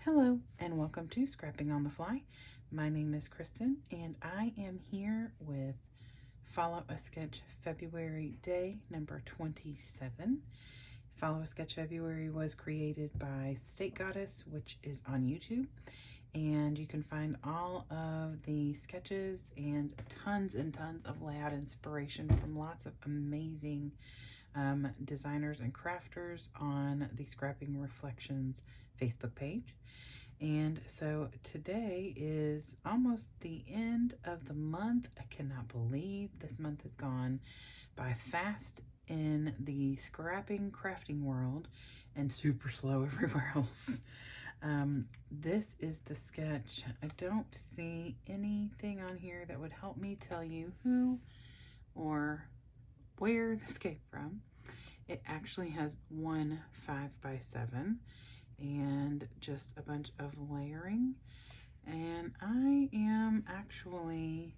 Hello and welcome to Scrapping on the Fly. My name is Kristen and I am here with Follow a Sketch February day number 27. Follow a Sketch February was created by State Goddess, which is on YouTube, and you can find all of the sketches and tons of layout inspiration from lots of amazing designers and crafters on the Scrapping Reflections Facebook page. And so today is almost the end of the month. I cannot believe this month has gone by fast in the scrapping crafting world and super slow everywhere else. This is the sketch. I don't see anything on here that would help me tell you who or where this came from. It actually has one 5x7 and just a bunch of layering, and I am actually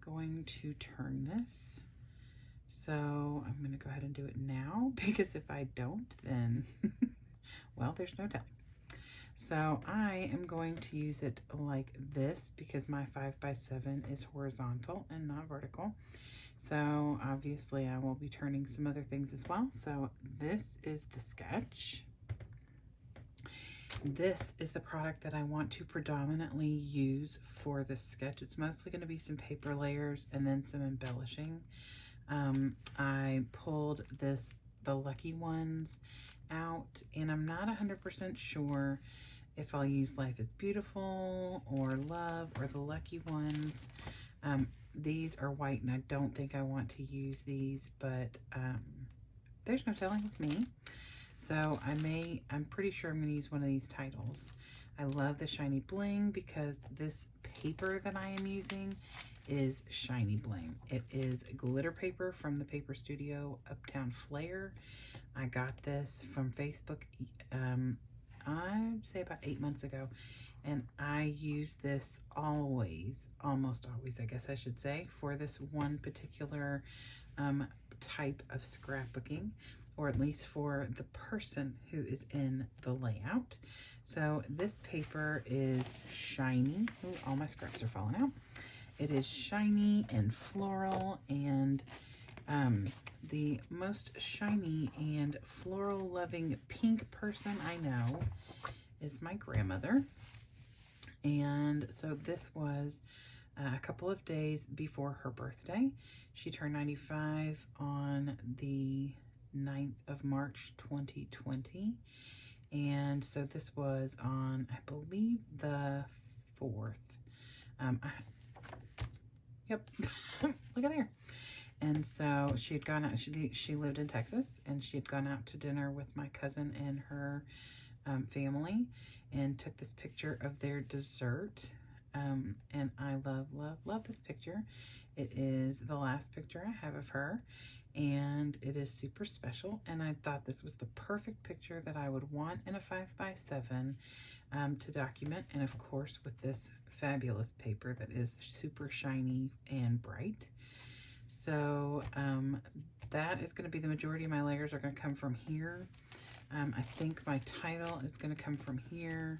going to turn this, so I'm going to go ahead and do it now, because if I don't, then well, there's no telling. So I am going to use it like this because my 5x7 is horizontal and not vertical. So obviously I will be turning some other things as well. So this is the sketch. This is the product that I want to predominantly use for this sketch. It's mostly going to be some paper layers and then some embellishing. I pulled the Lucky Ones out, and I'm not 100% sure if I'll use Life is Beautiful or Love or the Lucky Ones. These are white, and I don't think I want to use these, but there's no telling with me. So I'm pretty sure I'm going to use one of these titles. I love the shiny bling because this paper that I am using is shiny bling. It is glitter paper from the paper studio Uptown Flair. I got this from Facebook, I'd say about 8 months ago, and I use this always, almost always, I guess I should say, for this one particular type of scrapbooking, or at least for the person who is in the layout. So this paper is shiny. Ooh, all my scraps are falling out. It is shiny and floral, and the most shiny and floral loving pink person I know is my grandmother. And so this was a couple of days before her birthday. She turned 95 on the 9th of March 2020, and so this was on, I believe, the 4th. Yep. Look at there. And so she had gone out, she lived in Texas, and she had gone out to dinner with my cousin and her family, and took this picture of their dessert. And I love this picture. It is the last picture I have of her, and it is super special, and I thought this was the perfect picture that I would want in a 5x7 to document, and of course with this fabulous paper that is super shiny and bright. So that is going to be the majority of my layers are going to come from here. I think my title is going to come from here.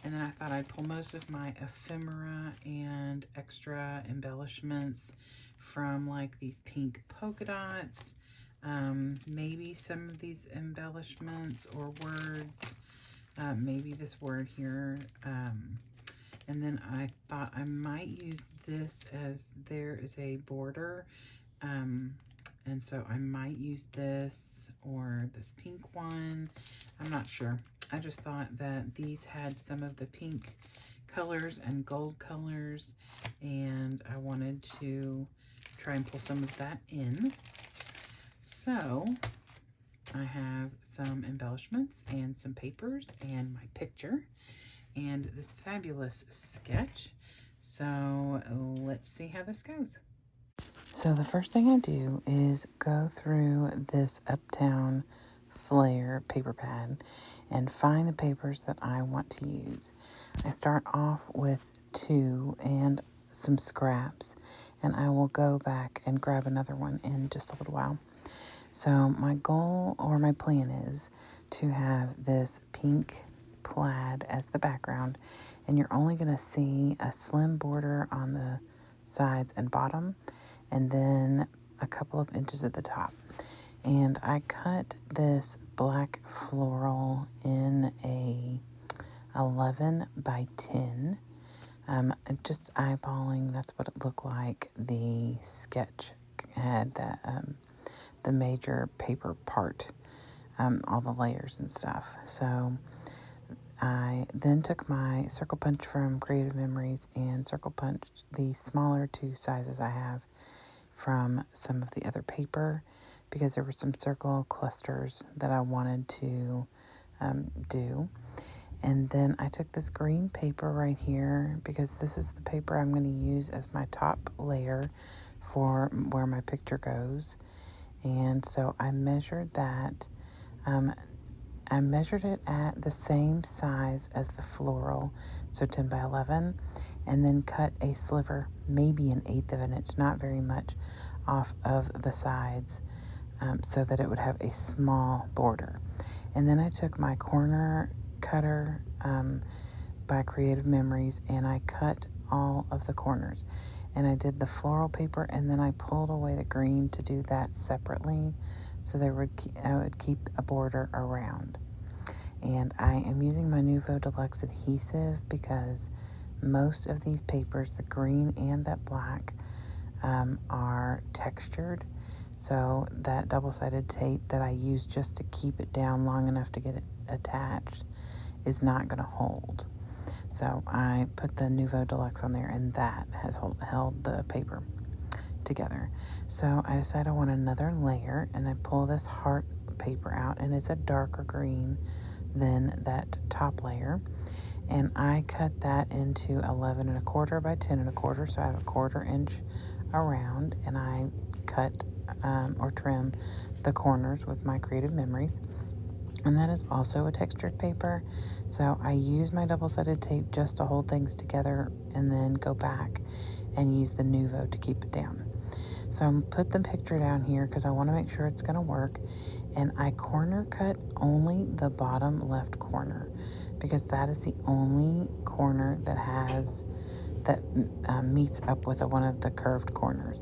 And then I thought I'd pull most of my ephemera and extra embellishments from like these pink polka dots. Maybe some of these embellishments or words. Maybe this word here. And then I thought I might use this as there is a border. And so I might use this or this pink one. I'm not sure. I just thought that these had some of the pink colors and gold colors, and I wanted to try and pull some of that in. So I have some embellishments and some papers and my picture and this fabulous sketch. So let's see how this goes. So the first thing I do is go through this Uptown Flair paper pad and find the papers that I want to use. I start off with 2 and some scraps, and I will go back and grab another one in just a little while. So my goal or my plan is to have this pink plaid as the background, and you're only going to see a slim border on the sides and bottom, and then a couple of inches at the top. And I cut this black floral in a 11 by 10. Just eyeballing, that's what it looked like. The sketch had that the major paper part, all the layers and stuff. So I then took my circle punch from Creative Memories and circle punched the smaller two sizes I have from some of the other paper, because there were some circle clusters that I wanted to do. And then I took this green paper right here, because this is the paper I'm going to use as my top layer for where my picture goes. And so I measured that. I measured it at the same size as the floral, so 10 by 11, and then cut a sliver, maybe 1/8 of an inch, not very much, off of the sides, so that it would have a small border. And then I took my corner cutter by Creative Memories, and I cut all of the corners. And I did the floral paper, and then I pulled away the green to do that separately, so I would keep a border around. And I am using my Nouveau Deluxe adhesive, because most of these papers, the green and that black, are textured. So that double-sided tape that I use just to keep it down long enough to get it attached is not going to hold. So I put the Nouveau Deluxe on there, and that has held the paper together. So I decided I want another layer, and I pull this heart paper out, and it's a darker green than that top layer. And I cut that into 11 1/4 by 10 1/4, so I have a 1/4 inch around, and I cut or trim the corners with my Creative Memories. And that is also a textured paper, so I use my double-sided tape just to hold things together, and then go back and use the Nouveau to keep it down. So I'm put the picture down here because I want to make sure it's going to work, and I corner cut only the bottom left corner, because that is the only corner that meets up with one of the curved corners.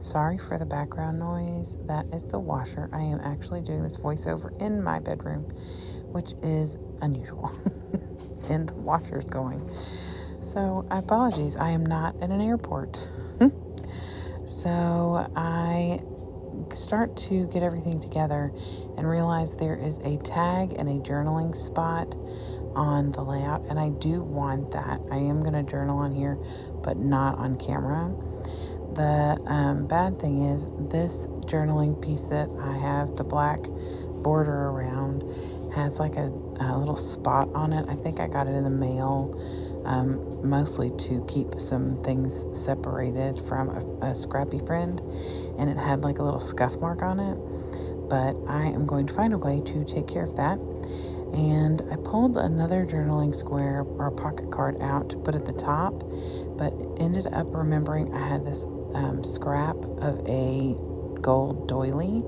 Sorry for the background noise. That is the washer. I am actually doing this voiceover in my bedroom, which is unusual. And the washer's going. So apologies. I am not at an airport. So I start to get everything together and realize there is a tag and a journaling spot on the layout, and I do want that. I am going to journal on here, but not on camera. The bad thing is, this journaling piece that I have the black border around has like a little spot on it. I think I got it in the mail, mostly to keep some things separated from a scrappy friend, and it had like a little scuff mark on it. But I am going to find a way to take care of that. And I pulled another journaling square or pocket card out to put at the top, but ended up remembering I had this scrap of a gold doily,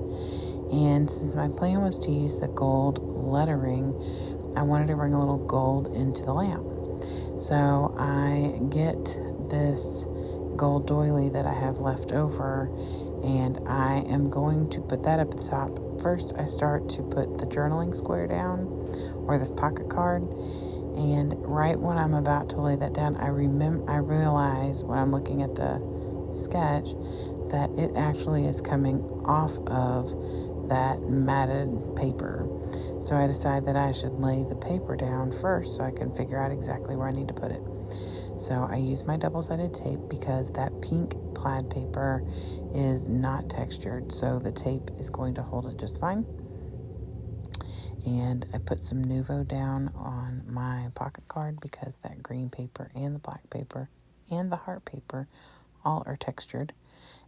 and since my plan was to use the gold lettering, I wanted to bring a little gold into the layout. So I get this gold doily that I have left over, and I am going to put that up at the top. First, I start to put the journaling square down, or this pocket card, and right when I'm about to lay that down, I realize when I'm looking at the sketch that it actually is coming off of that matted paper. So I decide that I should lay the paper down first so I can figure out exactly where I need to put it. So I use my double-sided tape, because that pink plaid paper is not textured, so the tape is going to hold it just fine. And I put some Nouveau down on my pocket card, because that green paper and the black paper and the heart paper all are textured,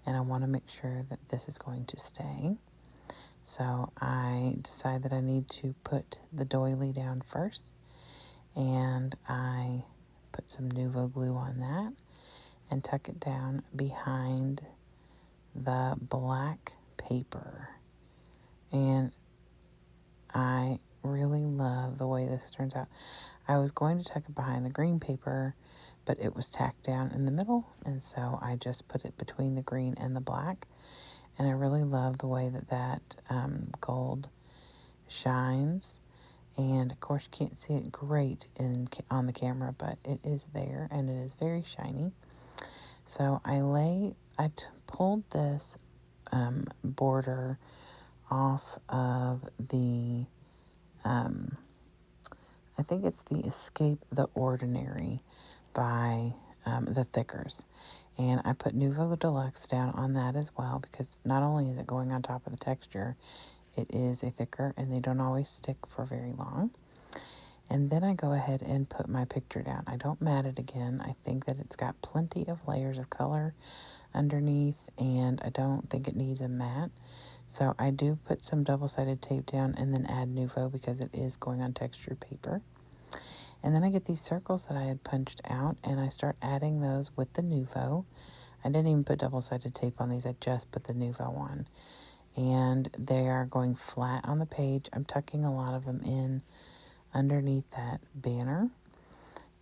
and I want to make sure that this is going to stay. So I decide that I need to put the doily down first, and I put some Nouveau glue on that and tuck it down behind the black paper. And I really love the way this turns out. I was going to tuck it behind the green paper, but it was tacked down in the middle, and so I just put it between the green and the black. And I really love the way that gold shines. And of course, you can't see it great on the camera, but it is there, and it is very shiny. So I pulled this border off of the, I think it's the Escape the Ordinary by the Thickers. And I put Nouveau Deluxe down on that as well, because not only is it going on top of the texture, it is a thicker and they don't always stick for very long. And then I go ahead and put my picture down. I don't mat it again. I think that it's got plenty of layers of color underneath, and I don't think it needs a mat. So I do put some double-sided tape down and then add Nouveau because it is going on textured paper. And then I get these circles that I had punched out, and I start adding those with the Nouveau. I didn't even put double-sided tape on these. I just put the Nouveau on. And they are going flat on the page. I'm tucking a lot of them in underneath that banner,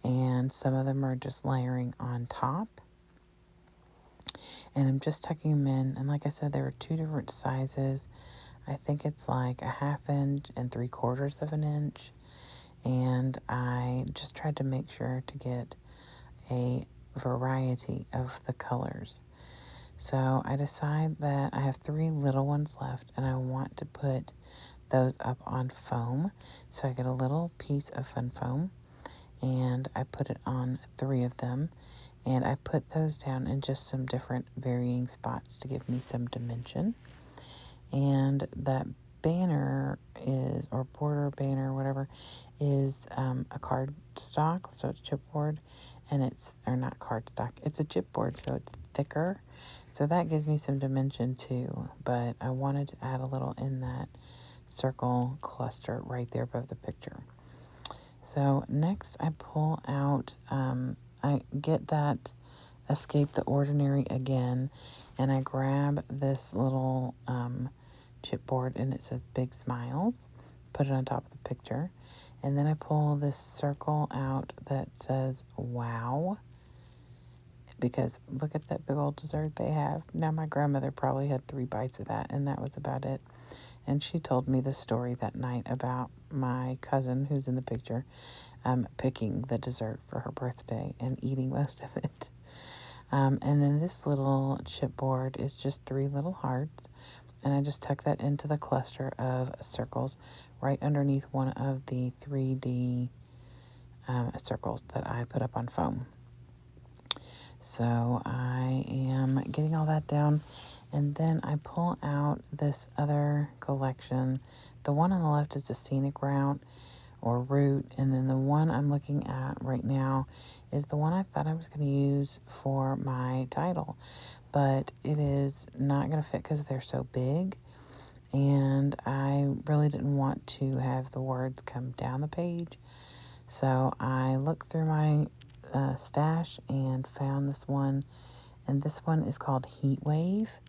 and some of them are just layering on top. And I'm just tucking them in, and like I said, there were 2 different sizes. I think it's like a 1/2 inch and 3/4 of an inch, and I just tried to make sure to get a variety of the colors. So I decide that I have 3 little ones left, and I want to put those up on foam. So I get a little piece of fun foam, and I put it on 3 of them, and I put those down in just some different varying spots to give me some dimension. And that banner is, or border banner, whatever, is a card stock, so it's chipboard, and it's, or not card stock, it's a chipboard, so it's thicker. So that gives me some dimension too, but I wanted to add a little in that circle cluster right there above the picture. So next I pull out, I get that Escape the Ordinary again, and I grab this little chipboard, and it says Big Smiles, put it on top of the picture, and then I pull this circle out that says wow, because look at that big old dessert they have. Now my grandmother probably had 3 bites of that, and that was about it. And she told me the story that night about my cousin, who's in the picture, picking the dessert for her birthday and eating most of it. And then this little chipboard is just 3 little hearts, and I just tuck that into the cluster of circles right underneath one of the 3D circles that I put up on foam. So I am getting all that down, and then I pull out this other collection. The one on the left is a scenic route or route, and then the one I'm looking at right now is the one I thought I was going to use for my title, but it is not going to fit because they're so big, and I really didn't want to have the words come down the page. So I looked through my stash and found this one, and this one is called Heat Wave,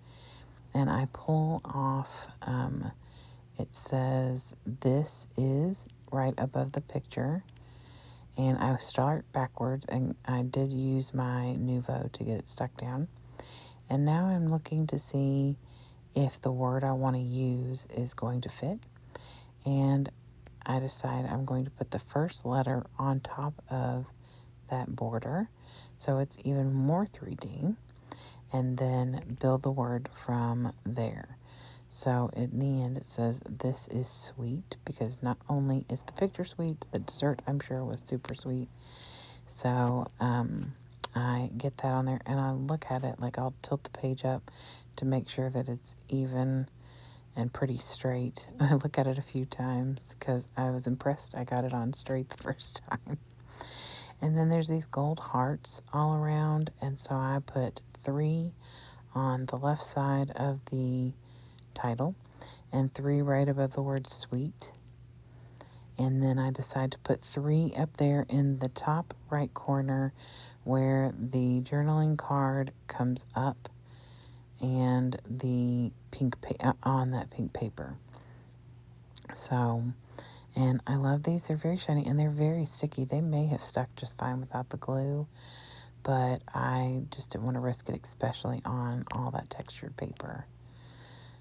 and I pull off, it says this is right above the picture, and I start backwards, and I did use my Nouveau to get it stuck down, and now I'm looking to see if the word I want to use is going to fit, and I decide I'm going to put the first letter on top of that border, so it's even more 3D, and then build the word from there. So in the end it says this is sweet, because not only is the picture sweet, the dessert I'm sure was super sweet. So I get that on there, and I look at it, like I'll tilt the page up to make sure that it's even and pretty straight. I look at it a few times because I was impressed I got it on straight the first time. And then there's these gold hearts all around, and so I put 3 on the left side of the title and 3 right above the word sweet. And then I decide to put 3 up there in the top right corner where the journaling card comes up and the pink on that pink paper. So, And I love these. They're very shiny and they're very sticky. They may have stuck just fine without the glue, but I just didn't want to risk it, especially on all that textured paper.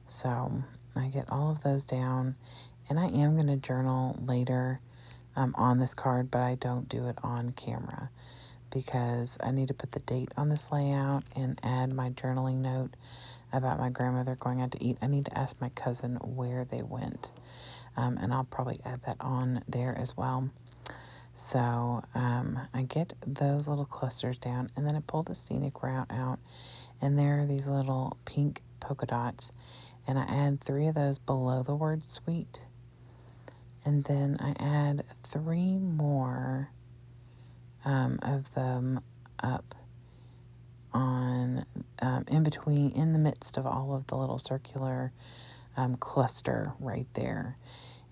So I get all of those down, and I am going to journal later on this card, but I don't do it on camera because I need to put the date on this layout and add my journaling note about my grandmother going out to eat. I need to ask my cousin where they went, and I'll probably add that on there as well. So I get those little clusters down, and then I pull the scenic route out, and there are these little pink polka dots, and I add 3 of those below the word sweet, and then I add 3 more of them up on in between, in the midst of all of the little circular cluster right there.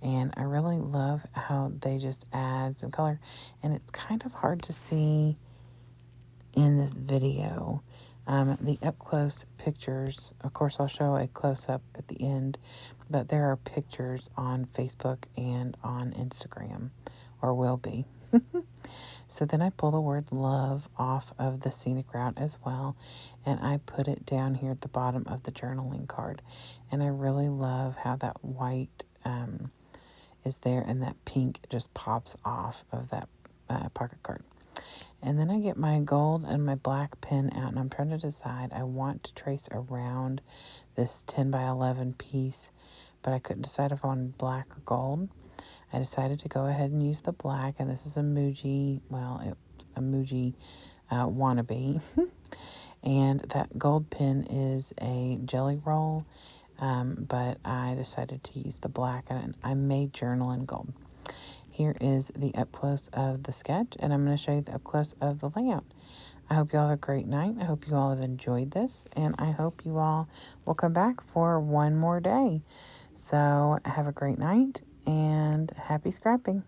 And I really love how they just add some color, and it's kind of hard to see in this video. The up-close pictures, of course I'll show a close-up at the end, but there are pictures on Facebook and on Instagram, or will be. So then I pull the word love off of the scenic route as well, and I put it down here at the bottom of the journaling card. And I really love how that white is there, and that pink just pops off of that pocket card. And then I get my gold and my black pen out, and I'm trying to decide. I want to trace around this 10 by 11 piece, but I couldn't decide if I wanted black or gold. I decided to go ahead and use the black, and this is a Muji, well, it's a Muji wannabe. And that gold pen is a jelly roll, but I decided to use the black, and I may journal in gold. Here is the up close of the sketch, and I'm going to show you the up close of the layout. I hope you all have a great night. I hope you all have enjoyed this, and I hope you all will come back for one more day. So have a great night, and happy scrapping.